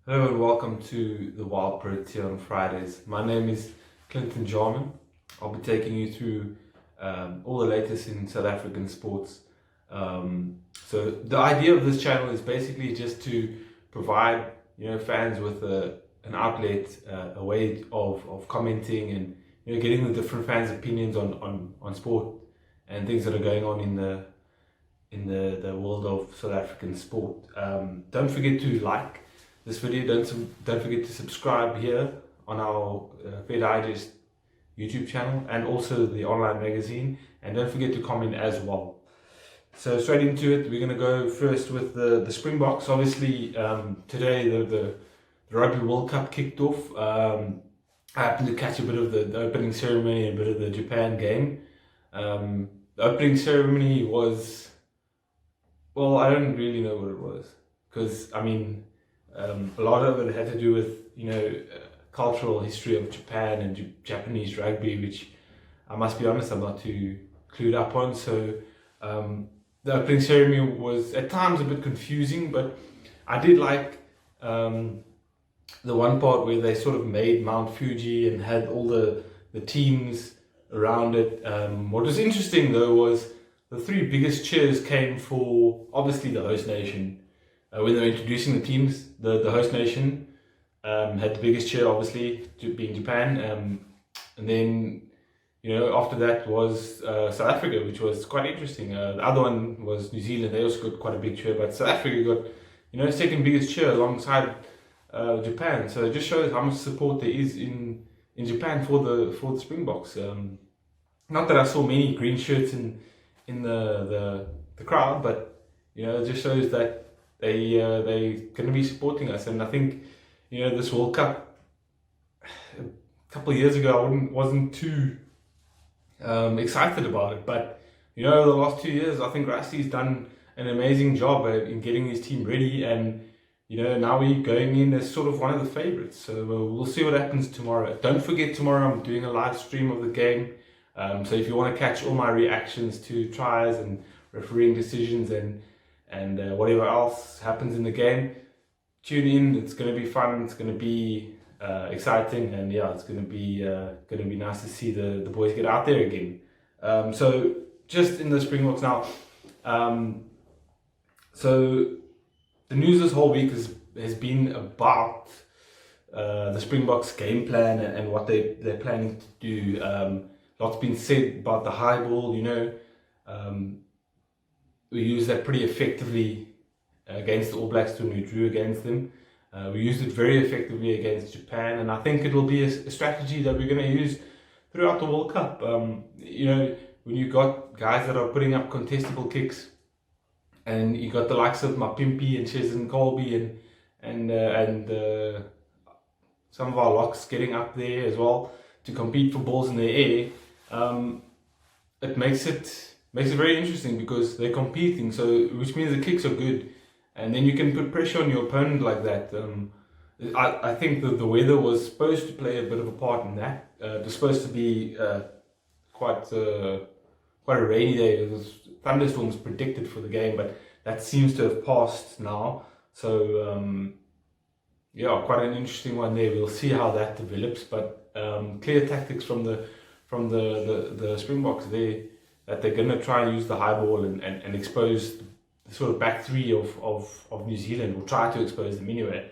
Hello and welcome to the Wild Protea on Fridays. My name is Clinton Jarman. I'll be taking you through all the latest in South African sports. So the idea of this channel is basically just to provide fans with an outlet, a way of commenting and getting the different fans' opinions on sport and things that are going on in the world of South African sport. Don't forget to like this video. Don't forget to subscribe here on our Fair Digest YouTube channel and also the online magazine, and don't forget to comment as well. So straight into it, we're going to go first with the Springboks. Obviously, today the Rugby World Cup kicked off. I happened to catch a bit of the opening ceremony and a bit of the Japan game. The opening ceremony was, well, I don't really know what it was, because a lot of it had to do with cultural history of Japan and Japanese rugby, which I must be honest, I'm not too clued up on. So the opening ceremony was at times a bit confusing, but I did like the one part where they sort of made Mount Fuji and had all the teams around it. What was interesting though was the three biggest cheers came for obviously the host nation. When they were introducing the teams, the host nation had the biggest cheer, obviously, being Japan. And then, after that was South Africa, which was quite interesting. The other one was New Zealand. They also got quite a big cheer, but South Africa got, second biggest cheer alongside Japan. So it just shows how much support there is in Japan for the Springboks. Not that I saw many green shirts in the crowd, but it just shows that they're going to be supporting us. And I think this World Cup a couple of years ago I wasn't too excited about it, but the last 2 years I think Rasty's done an amazing job in getting his team ready, and now we're going in as sort of one of the favorites. So we'll see what happens tomorrow. Don't forget, tomorrow I'm doing a live stream of the game, so if you want to catch all my reactions to tries and refereeing decisions and whatever else happens in the game, tune in. It's going to be fun. It's going to be exciting, and yeah, it's going to be nice to see the boys get out there again. So just in the Springboks now. So the news this whole week has been about the Springboks game plan and what they're planning to do. Lots been said about the high ball. We used that pretty effectively against the All Blacks when we drew against them. We used it very effectively against Japan, and I think it will be a strategy that we're going to use throughout the World Cup. When you got guys that are putting up contestable kicks, and you got the likes of Mapimpi and Cheslin Colby and some of our locks getting up there as well to compete for balls in the air, it makes it very interesting because they're competing, so which means the kicks are good, and then you can put pressure on your opponent like that. I think that the weather was supposed to play a bit of a part in that. It was supposed to be quite a rainy day. There was thunderstorms predicted for the game, but that seems to have passed now. So yeah, quite an interesting one there. We'll see how that develops, but clear tactics from the Springboks there, that they're going to try and use the high ball and expose the sort of back three of New Zealand, or try to expose them anyway.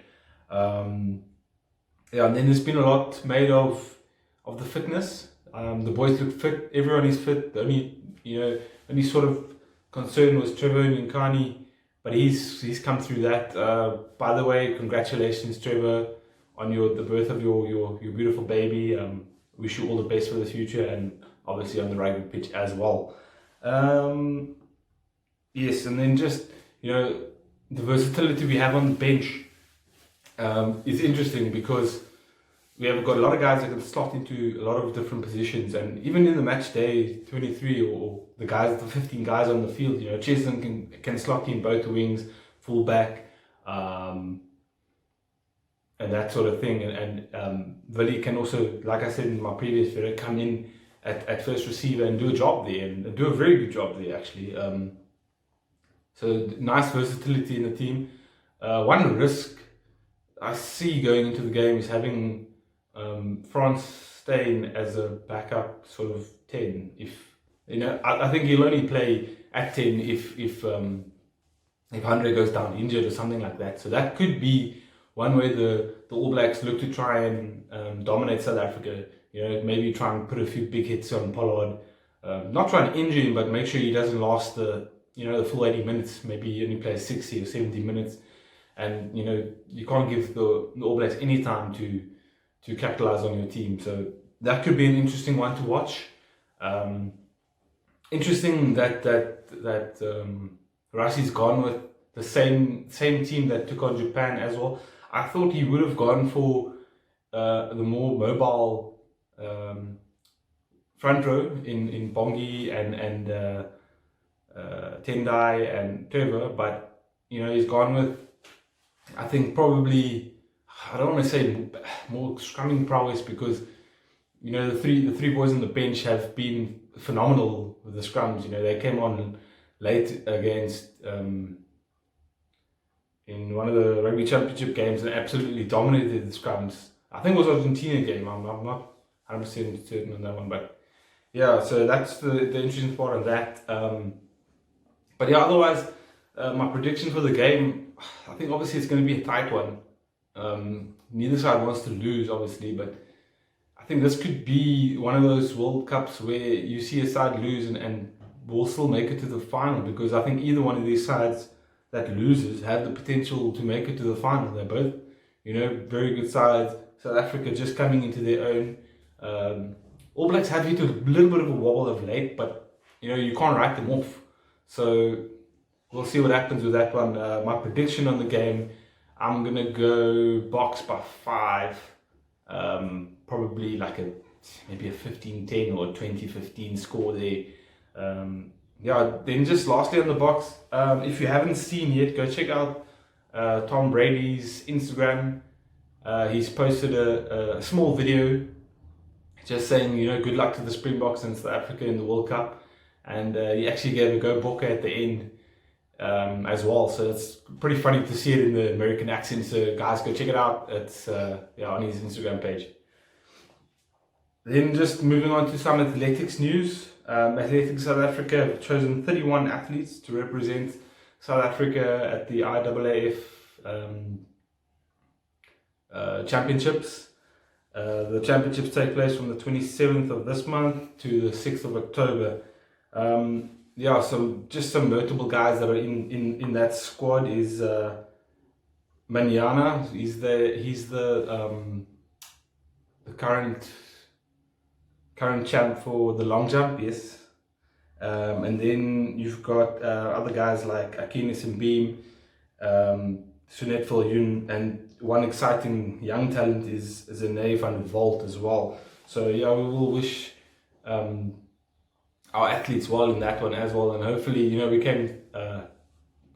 Yeah, and then there's been a lot made of the fitness. The boys look fit. Everyone is fit. The only sort of concern was Trevor Nyakani, but he's come through that. By the way, congratulations, Trevor, on the birth of your beautiful baby. Wish you all the best for the future, and obviously on the rugby pitch as well. Yes, and then just the versatility we have on the bench is interesting, because we have got a lot of guys that can slot into a lot of different positions, and even in the match day 23 or the 15 guys on the field, Cheslin can slot in both the wings, full back, and that sort of thing, and Willie can also, like I said in my previous video, come in at first receiver and do a job there, and do a very good job there actually. So nice versatility in the team. One risk I see going into the game is having France staying as a backup sort of 10. If I think he'll only play at 10 if Andre goes down injured or something like that. So that could be one way the All Blacks look to try and dominate South Africa. Maybe try and put a few big hits on Pollard. Not try and injure him, but make sure he doesn't last the full 80 minutes. Maybe he only plays 60 or 70 minutes. And you can't give the All Blacks any time to capitalize on your team. So that could be an interesting one to watch. Interesting that Rassi's gone with the same team that took on Japan as well. I thought he would have gone for the more mobile front row in Bongi and Tendai and Trevor, but he's gone with, I think, probably, I don't want to say more scrumming prowess, because the three boys on the bench have been phenomenal with the scrums. They came on late against in one of the rugby championship games and absolutely dominated the scrums. I think it was Argentina game. I'm not 100% certain on that one, but yeah. So that's the interesting part of that. But yeah, otherwise, my prediction for the game, I think obviously it's going to be a tight one. Neither side wants to lose, obviously, but I think this could be one of those World Cups where you see a side lose and will still make it to the final, because I think either one of these sides that loses have the potential to make it to the final. They're both, very good sides. South Africa just coming into their own. All Blacks have hit a little bit of a wobble of late, but you can't write them off. So we'll see what happens with that one. My prediction on the game, I'm gonna go Box by 5. Probably like maybe a 15-10 or a 20-15 score there. Then just lastly on the Box, if you haven't seen yet, go check out Tom Brady's Instagram. He's posted a small video just saying, good luck to the Springboks and South Africa in the World Cup. And he actually gave a go boca at the end as well. So it's pretty funny to see it in the American accent. So guys, go check it out. It's on his Instagram page. Then just moving on to some athletics news. Athletics South Africa have chosen 31 athletes to represent South Africa at the IAAF championships. The championships take place from the 27th of this month to the 6th of October. Some notable guys that are in that squad is Manana. He's the current champ for the long jump, yes. And then you've got other guys like Akinis and Beam, Sunet Viljoen, and one exciting young talent is Zene van Volt as well. So we will wish our athletes well in that one as well, and hopefully we came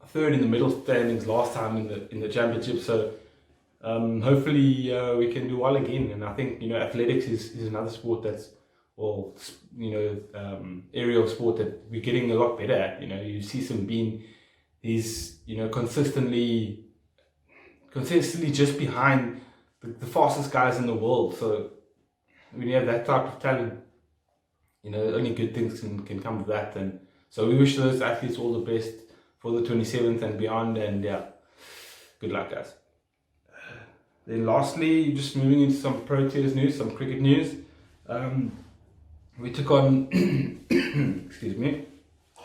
third in the medal standings last time in the championship. So hopefully we can do well again. And I think athletics is another sport that's area of sport that we're getting a lot better at. You see some being these consistently just behind the fastest guys in the world. So when you have that type of talent, only good things can come of that. And so we wish those athletes all the best for the 27th and beyond. And good luck, guys. Then lastly, just moving into some Proteas news, some cricket news. We took on we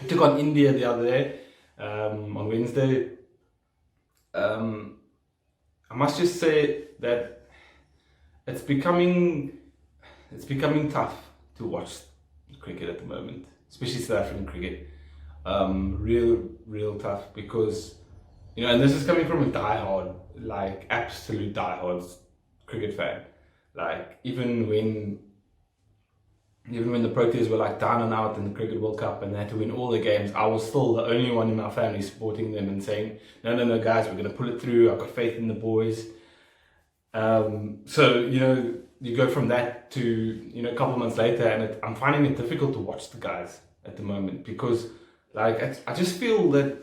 took on India the other day, on Wednesday. I must just say that it's becoming tough to watch cricket at the moment, especially South African cricket. Real tough, because and this is coming from a diehard, like absolute diehard cricket fan. Like even when the Proteas were like down and out in the Cricket World Cup and they had to win all the games, I was still the only one in my family supporting them and saying, no guys, we're going to pull it through. I've got faith in the boys. So you go from that to a couple of months later, and I'm finding it difficult to watch the guys at the moment, because I just feel that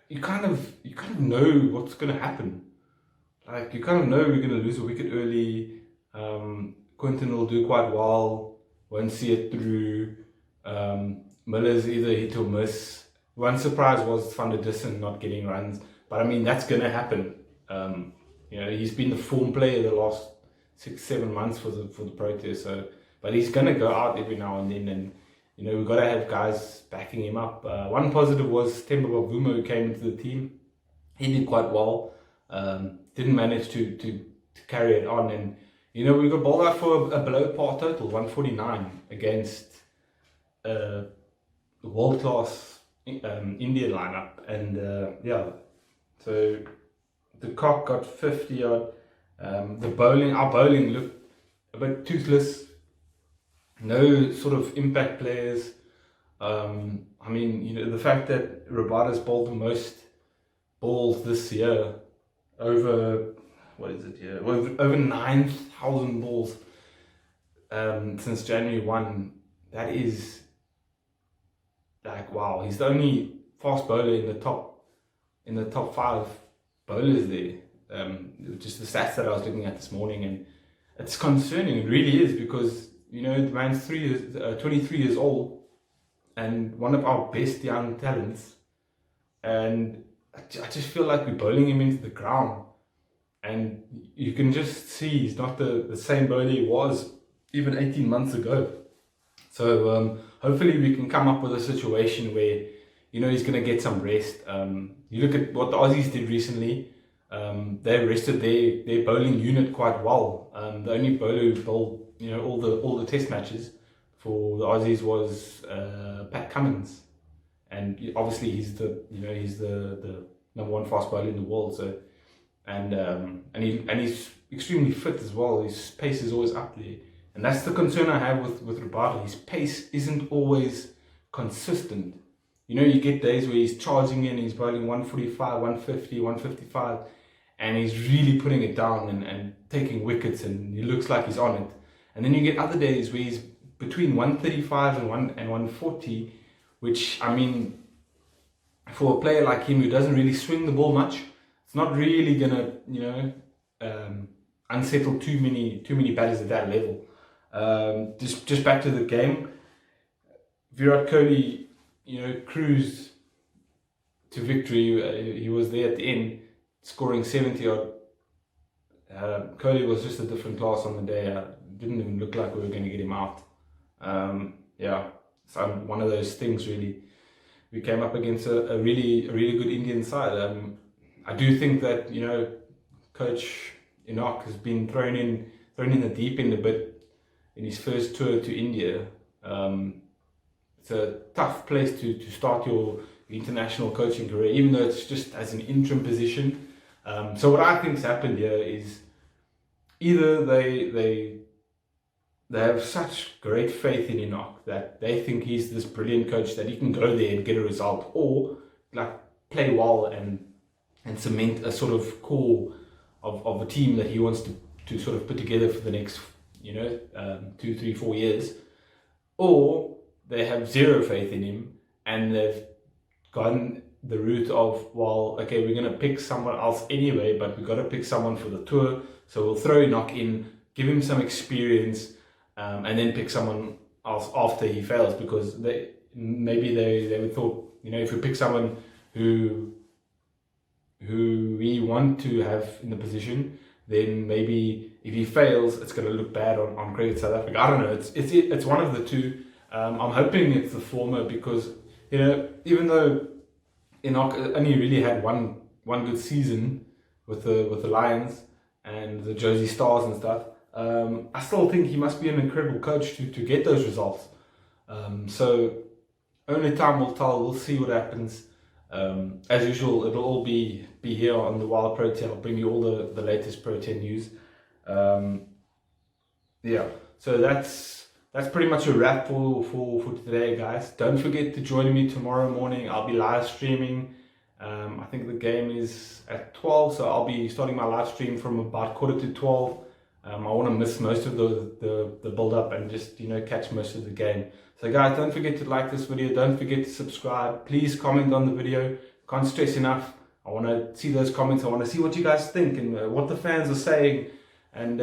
you kind of know what's going to happen. like you kind of know we're going to lose a wicket early. Quinton will do quite well, won't see it through. Miller's either hit or miss. One surprise was Van der Dussen not getting runs, but I mean that's going to happen. He's been the form player the last 6-7 months for the Proteas, so but he's going to go out every now and then, and we've got to have guys backing him up. One positive was Temba Bavuma, who came into the team. He did quite well. Didn't manage to carry it on, and we got bowled out for a below par total, 149 against a world-class Indian lineup, and so the cock got 50 odd. Our bowling looked a bit toothless. No sort of impact players. The fact that Rabada's bowled the most balls this year, over 9,000 balls since January 1. That is like wow. He's the only fast bowler in the top 5 bowlers there. Just the stats that I was looking at this morning, and it's concerning. It really is, because the man's 23 years old, and one of our best young talents, and I just feel like we're bowling him into the ground, and you can just see he's not the same bowler he was even 18 months ago. So hopefully we can come up with a situation where he's going to get some rest. You look at what the Aussies did recently. They rested their bowling unit quite well. The only bowler who bowled all the test matches for the Aussies was Pat Cummins, and obviously he's the number 1 fast bowler in the world. So and he's extremely fit as well. His pace is always up there, and that's the concern I have with Rabada. His pace isn't always consistent. You get days where he's charging in, he's bowling 145, 150, 155, and he's really putting it down and taking wickets, and he looks like he's on it. And then you get other days where he's between 135 and 140, which, for a player like him who doesn't really swing the ball much, it's not really gonna, unsettle too many batters at that level. Just back to the game, Virat Kohli, cruised to victory. He was there at the end, scoring 70 odd. Kohli was just a different class on the day. Didn't even look like we were going to get him out. So one of those things really. We came up against a really good Indian side. I do think that Coach Enoch has been thrown in the deep end a bit in his first tour to India. It's a tough place to start your international coaching career, even though it's just as an interim position. So what I think's happened here is either they have such great faith in Enoch that they think he's this brilliant coach that he can go there and get a result, or like play well and cement a sort of core of a team that he wants to sort of put together for the next 2, 3, 4 years, or they have zero faith in him and they've gone the route of, well, okay, we're going to pick someone else anyway, but we've got to pick someone for the tour, so we'll throw Enoch in, give him some experience, and then pick someone else after he fails, because they would thought, if we pick someone who we want to have in the position, then maybe if he fails, it's going to look bad on Cricket South Africa. I don't know. It's one of the two. I'm hoping it's the former, because even though Enoch only really had one good season with the Lions and the Josie Stars and stuff, I still think he must be an incredible coach to get those results. So only time will tell. We'll see what happens. As usual, it'll all be here on the Wild Protea. I'll bring you all the latest Protea news. So that's pretty much a wrap for today, guys. Don't forget to join me tomorrow morning. I'll be live streaming. I think the game is at 12, so I'll be starting my live stream from about 11:45. I want to miss most of the build up and just catch most of the game. So guys, don't forget to like this video. Don't forget to subscribe. Please comment on the video. Can't stress enough. I want to see those comments. I want to see what you guys think and what the fans are saying. And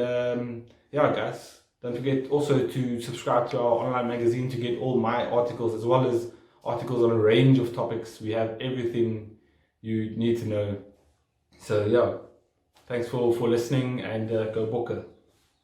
yeah, guys, don't forget also to subscribe to our online magazine to get all my articles as well as articles on a range of topics. We have everything you need to know. So yeah, thanks for listening, and go Bokke.